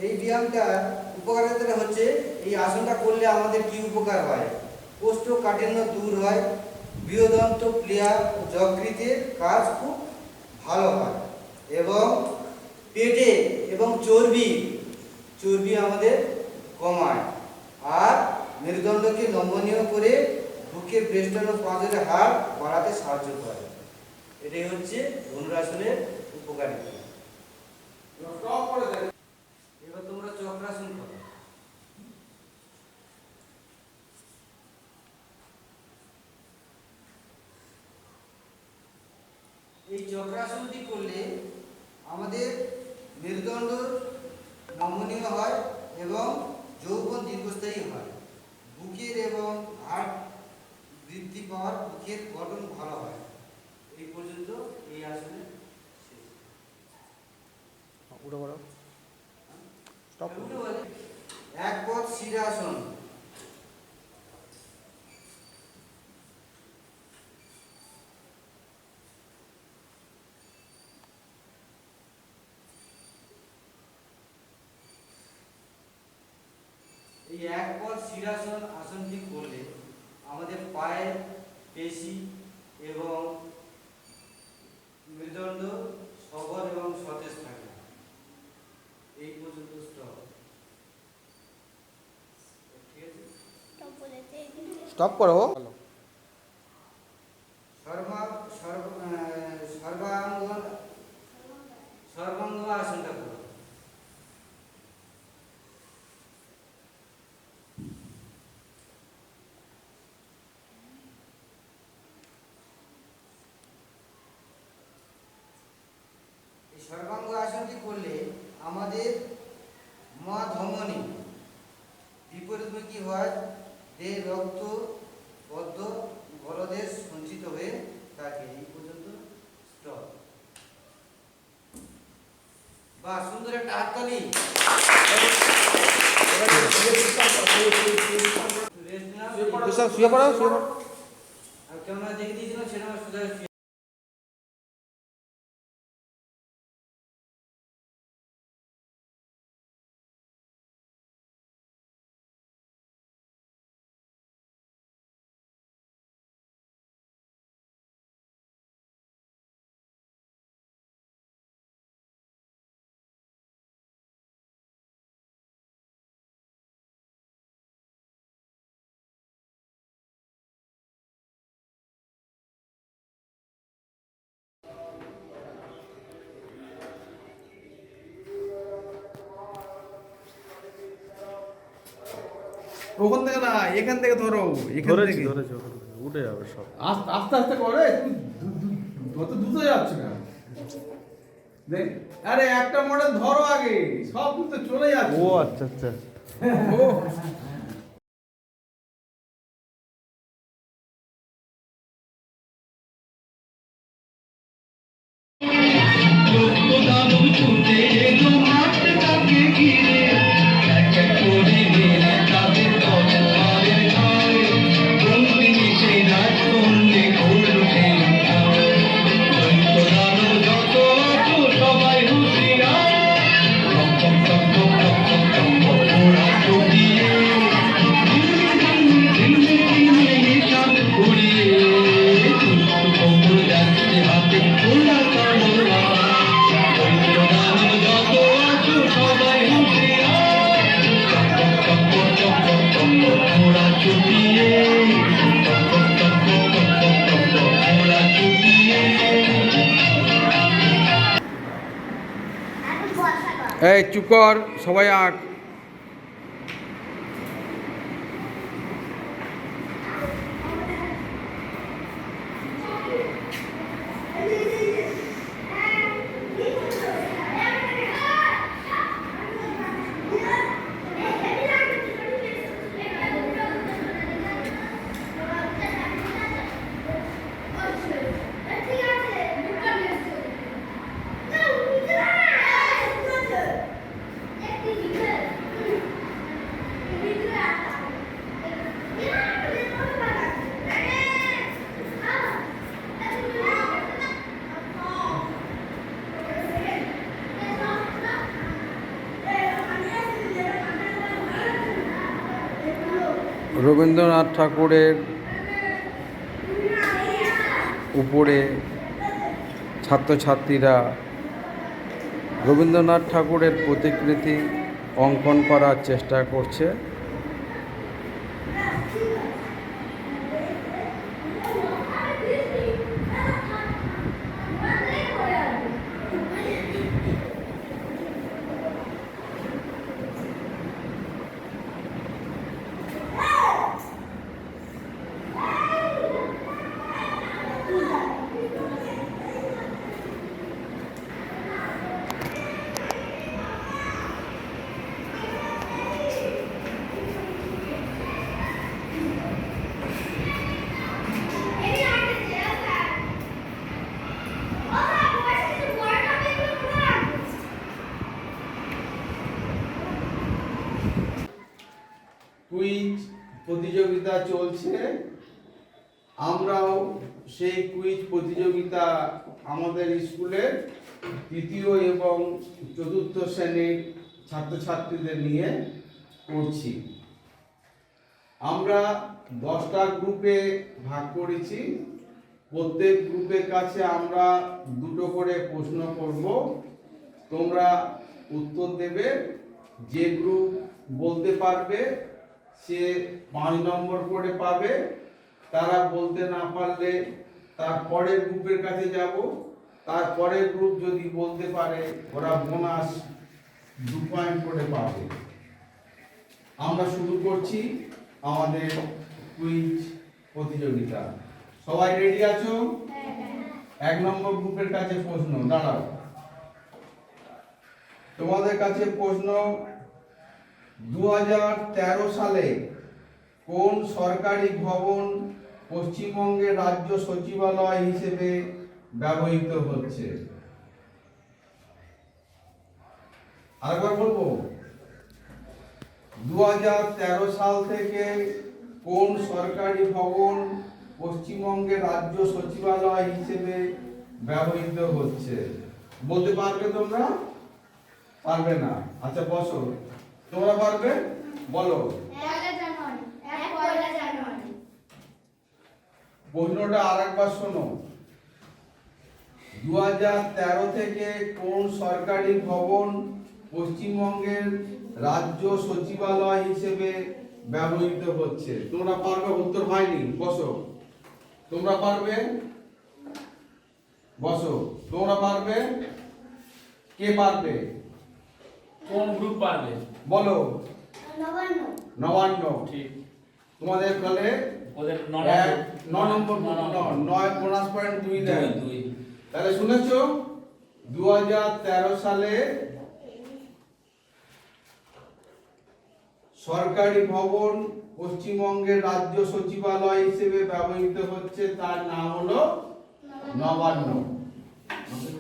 এই ব্যায়ামটার উপকারিতা হচ্ছে এই আসনটা করলে আমাদের কি উপকার হয়? কোষ্ঠকাঠিন্য দূর হয়, বৃহদন্ত প্লিয়া যকৃতের কাজ খুব ভালো হয় এবং পেটে এবং চর্বি আমাদের কমায় আর মেরুদণ্ডকে নমনীয় করে বুকের বেষ্টন ও পাঁজরের হাড় বাড়াতে সাহায্য করে। এটাই হচ্ছে ধনুরাসনের উপকারিতা। এবার তোমরা চক্রাসন করো। এই চক্রাসনটি করলে আমাদের মেরুদণ্ড নমনীয় হয় এবং যৌবন দীর্ঘস্থায়ী হয়, বুকের এবং হাড় বৃদ্ধি পাওয়ার, বুকের গঠন ভালো হয়। এই পর্যন্ত এই আসনে শেষ। এক পদ শিরাসন। এই এক পদ শিরাসন আসনটি করলে আমাদের পায়ের পেশি এবং মেরুদণ্ড সবল এবং সতেজ থাকে। এই পর্যন্ত স্টপ করো। সর্বাঙ্গ আসনটা করো। এই সর্বাঙ্গ আসনটি করলে আমাদের মা ধমনী বিপরীতমুখী হয়, দেহে রক্ত বদ্ধ গলদেশ সঞ্চিত হয়ে থাকে। এই পর্যন্ত স্টপ। বা সুন্দর একটা হাততালি। সব শুয়ে পড়ো শুয়ে পড়ো। আর ক্যামেরা দেখে দিয়েছিলাম সেটা আমার সোজা ওখান থেকে না, এখান থেকে ধরো, এখান ধরেছি থেকে ধরেছি ওখান থেকে উঠে যাবে সব। আস্তে আস্তে আস্তে করে, অত দ্রুত যাচ্ছে না। দেখ, আরে একটা মডেল ধরো আগে, সব তো চলে যাচ্ছে। ও আচ্ছা আচ্ছা। ও এই চুপ কর সবাই আঁক। রবীন্দ্রনাথ ঠাকুরের উপরে ছাত্রছাত্রীরা রবীন্দ্রনাথ ঠাকুরের প্রতিকৃতি অঙ্কন করার চেষ্টা করছে। কুইজ প্রতিযোগিতা চলছে, আমরাও সেই কুইজ প্রতিযোগিতা আমাদের স্কুলের তৃতীয় এবং চতুর্থ শ্রেণীর ছাত্রছাত্রীদের নিয়ে করছি। আমরা 10টা গ্রুপে ভাগ করেছি। প্রত্যেক গ্রুপের কাছে আমরা 2টো করে প্রশ্ন করব, তোমরা উত্তর দেবে। যে গ্রুপ বলতে পারবে সে 5 নম্বর করে পাবে। তারা বলতে না পারলে তার পরের গ্রুপের কাছে যাব, তারপরের গ্রুপ যদি বলতে পারে ওরা বোনাস 2 পয়েন্ট করে পাবে। আমরা শুরু করছি আমাদের কুইজ প্রতিযোগিতা। সবাই রেডি আছো? 1 নম্বর গ্রুপের কাছে প্রশ্ন, দাঁড়াও। তোমাদের কাছে প্রশ্ন, 2013 সালে কোন সরকারি ভবন পশ্চিমবঙ্গের রাজ্য সচিবালয় হিসেবে ব্যবহৃত হচ্ছে? আরেকবার বলবো, 2013 সাল থেকে কোন সরকারি ভবন পশ্চিমবঙ্গের রাজ্য সচিবালয় হিসেবে ব্যবহৃত হচ্ছে? বলতে পারবে তোমরা? পারবে না। আচ্ছা বসো, তোমরা পারবে? বলো। প্রশ্নটা আরেকবার শোনো। 2013 থেকে কোন সরকারি ভবন পশ্চিমবঙ্গের রাজ্য সচিবালয় হিসেবে ব্যবহৃত হচ্ছে? তোমরা পারবে? উত্তর হয়নি। বসো, তোমরা পারবে? বসো, তোমরা পারবে? কে পারবে? কোন গ্রুপ পারবে? বলো। নবান্ন। ঠিক। তোমাদের তাহলে ওদের 9 নম্বর 9 বোনাস পয়েন্ট 2 দেন। দুই। তাহলে শুনেছো 2013 সালে সরকারি ভবন পশ্চিমবঙ্গের রাজ্য সচিবালয় হিসেবে ব্যবহৃত হচ্ছে, তার নাম হলো নবান্ন।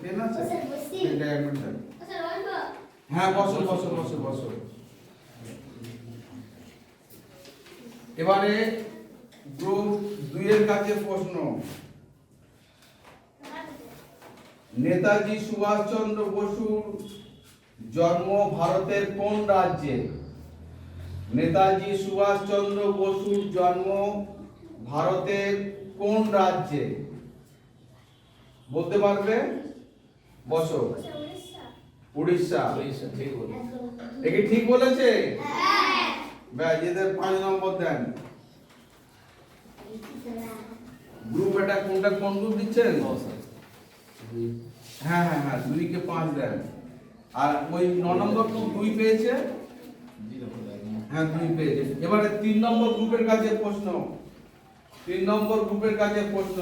পেন আছে? পেনটা একবার দেন। হ্যাঁ বসো বসো বসো বসো। এবারে গ্রুপ 2 এর কাছে প্রশ্ন। নেতাজি সুভাষচন্দ্র বসুর জন্ম ভারতের কোন রাজ্যে? নেতাজি সুভাষচন্দ্র বসুর জন্ম ভারতের কোন রাজ্যে? বলতে পারবে? বসো। উড়িষ্যা। উড়িষ্যা, ঠিক বলে। একে ঠিক বলেছে? ব্যাস, এদের 5 নম্বর দেন। গ্রুপ এটা কোনটা কোন গ্রুপ দিচ্ছেন? হ্যাঁ হ্যাঁ হ্যাঁ, 2 কে 5 দেন। আর ওই 9 নম্বর গ্রুপ 2 পেয়েছে? হ্যাঁ 2 পেয়েছে। এবারে 3 নম্বর গ্রুপের কাছে প্রশ্ন। 3 নম্বর গ্রুপের কাছে প্রশ্ন।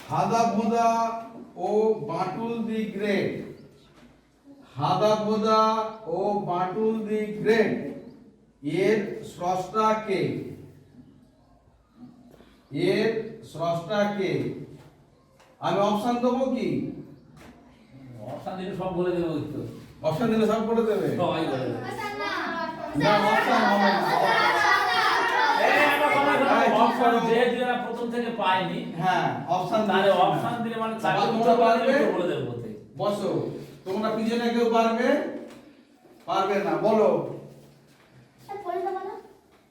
হাদাভোদা ও বাটুল দি গ্রেট, হাদাভোদা ও বাটুল দি গ্রেট এর স্রষ্টা কে? এর স্রষ্টা কে? আমি অপশন দেবো কি? অপশন দিলে সব বলে দেবে উত্তর। অপশন দিলে সব বলে দেবে? সবাই বলে দেবে। না অপশন হবে না। এই একটা কথা শোনো, হ্যাঁ, ঠিক অপশন করো। যে যারা প্রথম থেকে পায়নি, হ্যাঁ অপশন তাহলে অপশন দিলে মানে তাকে তোমরা উত্তর পারবে? বলে দেবে বলতে। বসো, তোমরা পিছনে কেউ পারবে? পারবে না। বলো।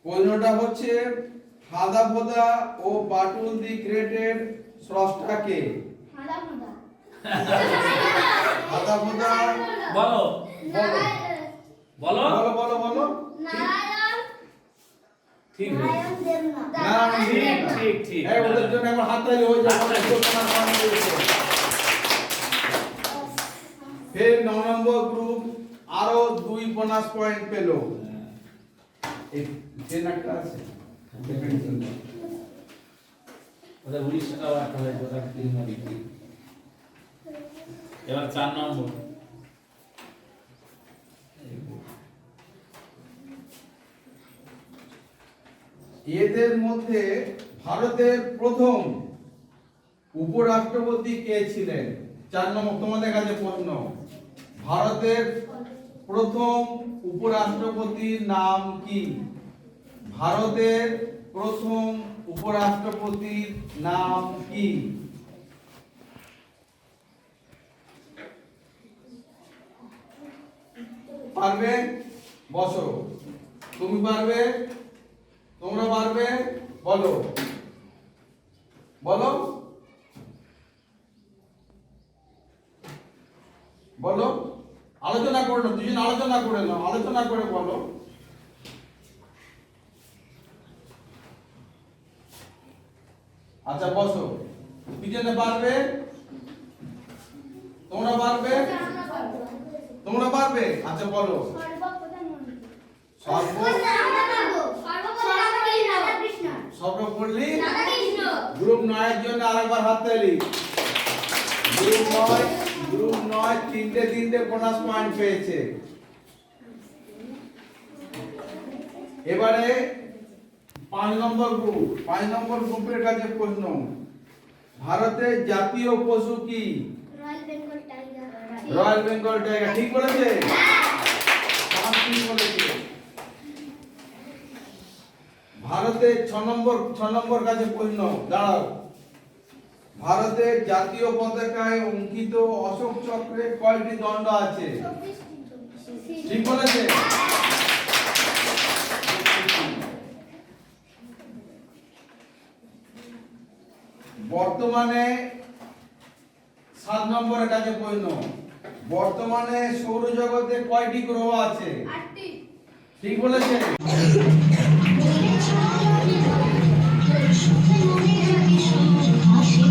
প্রশ্নটা হচ্ছে হাদাভোদা ও বাটুল দি গ্রেটের স্রষ্টা কে? হাদাভোদা। বলো বলো বলো বলো বলো বলো। ঠিক হয়েছে। নারায়ণ ঠিক দেব। ঠিক ঠিক। এই ওদের জন্য একবার হাততালি হয়ে যাবে। ফের 9 নম্বর গ্রুপ আরো 2 বোনাস পয়েন্ট পেল। এই যে নাকটা আছে ওদের উড়িষ্যাটাও একটা হয়েছে, ওটা তিন নম্বর। এবার 4 নম্বর। এদের মধ্যে ভারতের প্রথম উপরাষ্ট্রপতি কে ছিলেন? 4 নম্বর তোমাদের কাছে প্রশ্ন। ভারতের প্রথম উপরাষ্ট্রপতির নাম কি? ভারতের প্রথম উপরাষ্ট্রপতির নাম কি? পারবে? বসো। তুমি পারবে? তোমরা পারবে? বলো বলো বলো। আলোচনা করে নাও, দুজন আলোচনা করে নাও, আলোচনা করে বলো। আচ্ছা বসো। পিছনে পারবে? তোমরা পারবে? তোমরা পারবে? আচ্ছা বলো। সর্বপল্লী গ্রুপ 9 এর জন্য আরেকবার হাততালি। গ্রুপ 9 তিনটে বোনাস পয়েন্ট পেয়েছে। এবারে 5 নম্বর গ্রুপ। 5 নম্বর গ্রুপের কাছে প্রশ্ন। ভারতের জাতীয় পশু কি? রয়্যাল বেঙ্গল টাইগার ঠিক বলেছে? ঠিক বলেছে। ভারতের 6 নম্বর কাছে প্রশ্ন, দাঁড়াও। ভারতের জাতীয় পতাকায় অঙ্কিত অশোক চক্রে কয়টি দণ্ড আছে? ঠিক বলেছে? বর্তমানে 7 নম্বরের কাছে প্রশ্ন, বর্তমানে সৌরজগতে কয়টি গ্রহ আছে? 8টি। ঠিক বলেছে? সুখে মনে রাখি সব হাসি